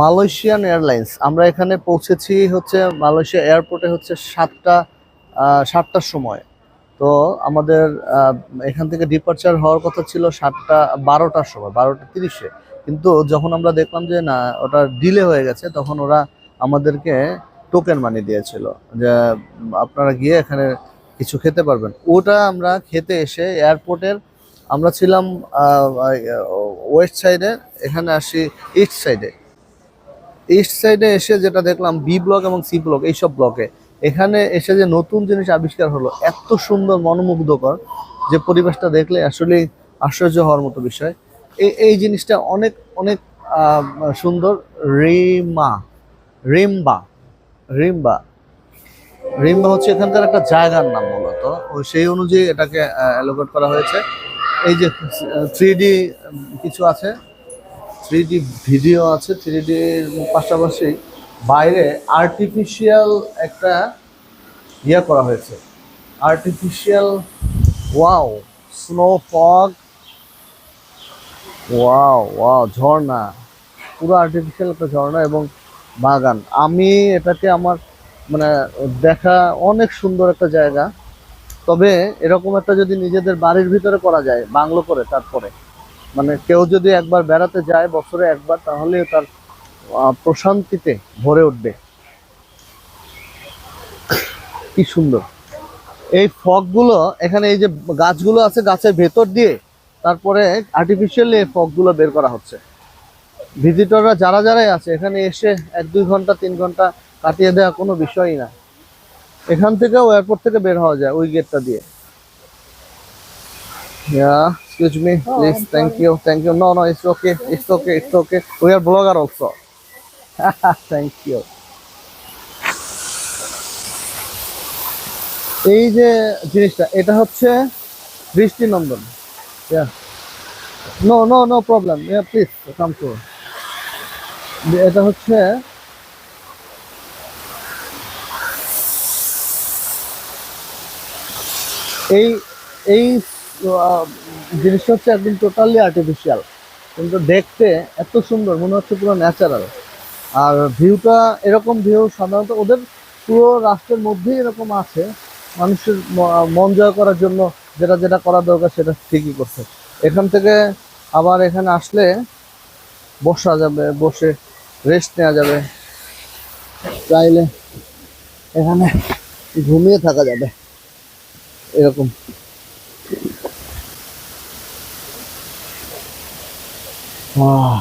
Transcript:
Malaysian airlines, আমরা এখানে পৌঁছেছি হচ্ছে মালয়েশিয়া এয়ারপোর্টে হচ্ছে 7টার সময়। তো আমাদের এখান থেকে ডিপার্চার হওয়ার কথা ছিল 12টার সময়, 12টা 30-এ। কিন্তু যখন আমরা দেখলাম যে না, ওটা ডিলে হয়ে গেছে, তখন ওরা আমাদেরকে টোকেন মানি দিয়েছিল যে আপনারা গিয়ে এখানে কিছু খেতে পারবেন। ওটা আমরা খেতে এসে এয়ারপোর্টের, আমরা ছিলাম ওয়েস্ট সাইডে, এখানে আসি ইস্ট সাইডে। ইস্ট সাইডে এসে যেটা দেখলাম, বি ব্লক এবং সি ব্লক, এইসব ব্লকে এখানে এসে যে নতুন জিনিস আবিষ্কার হলো, এত সুন্দর মনোমুগ্ধকর যে পরিবেশটা দেখলে আসলে আশ্চর্য হওয়ার মতো বিষয়। এই জিনিসটা অনেক অনেক সুন্দর। রিমা রিম্বা রিম্বা রিম্বা হচ্ছে এখানকার একটা জায়গার নাম, মূলত ওই সেই অনুযায়ী এটাকে অ্যালোকেট করা হয়েছে। এই যে 3D কিছু আছে, 3D ভিডিও আছে, 3Dর পাশাপাশি বাইরে আর্টিফিশিয়াল একটা করা হয়েছে, artificial. Wow, snow fog, wow wow, ঝর্ণা, পুরো আর্টিফিশিয়াল একটা ঝর্ণা এবং বাগান। আমি এটাকে আমার মানে দেখা অনেক সুন্দর একটা জায়গা। তবে এরকম একটা যদি নিজেদের বাড়ির ভিতরে করা যায়, বাংলো করে, তারপরে মানে কেউ যদি একবার বেড়াতে যায় বছরে একবার, তাহলে তার প্রশান্তিতে ভরে উঠবে। কি সুন্দর এই ফগগুলো এখানে, এই যে গাছগুলো আছে, গাছের ভেতর দিয়ে তারপরে আর্টিফিশিয়ালি এই ফগগুলো বের করা হচ্ছে। ভিজিটররা যারা যারাই আছে এখানে এসে 1-2 ঘন্টা 3 ঘন্টা কাটিয়ে দেওয়া কোনো বিষয়ই না। এখান থেকেও এয়ারপোর্ট থেকে বের হওয়া যায় ওই গেটটা দিয়ে। Yeah, excuse me, please. Thank you, thank you. No, no, it's okay, it's okay, it's okay. We are blogger also. Thank you. এই যে জিনিসটা, এটা হচ্ছে দৃষ্টিনন্দন। Yeah. No, no, no problem. Yeah, please come to. এটা হচ্ছে এই এই জিনিসটা হচ্ছে একদম টোটালি আর্টিফিশিয়াল, কিন্তু দেখতে এত সুন্দর মনে হচ্ছে, পুরো ন্যাচারাল। আর ভিউটা, এরকম ভিউ সাধারণত ওদের পুরো রাষ্ট্রের মধ্যেই এরকম আছে। মানুষের মন জয় করার জন্য যেটা যেটা করা দরকার সেটা ঠিকই করছে। এখান থেকে আবার এখানে আসলে বসা যাবে, বসে রেস্ট নেওয়া যাবে, চাইলে এখানে ঘুমিয়ে থাকা যাবে, এরকম। আহ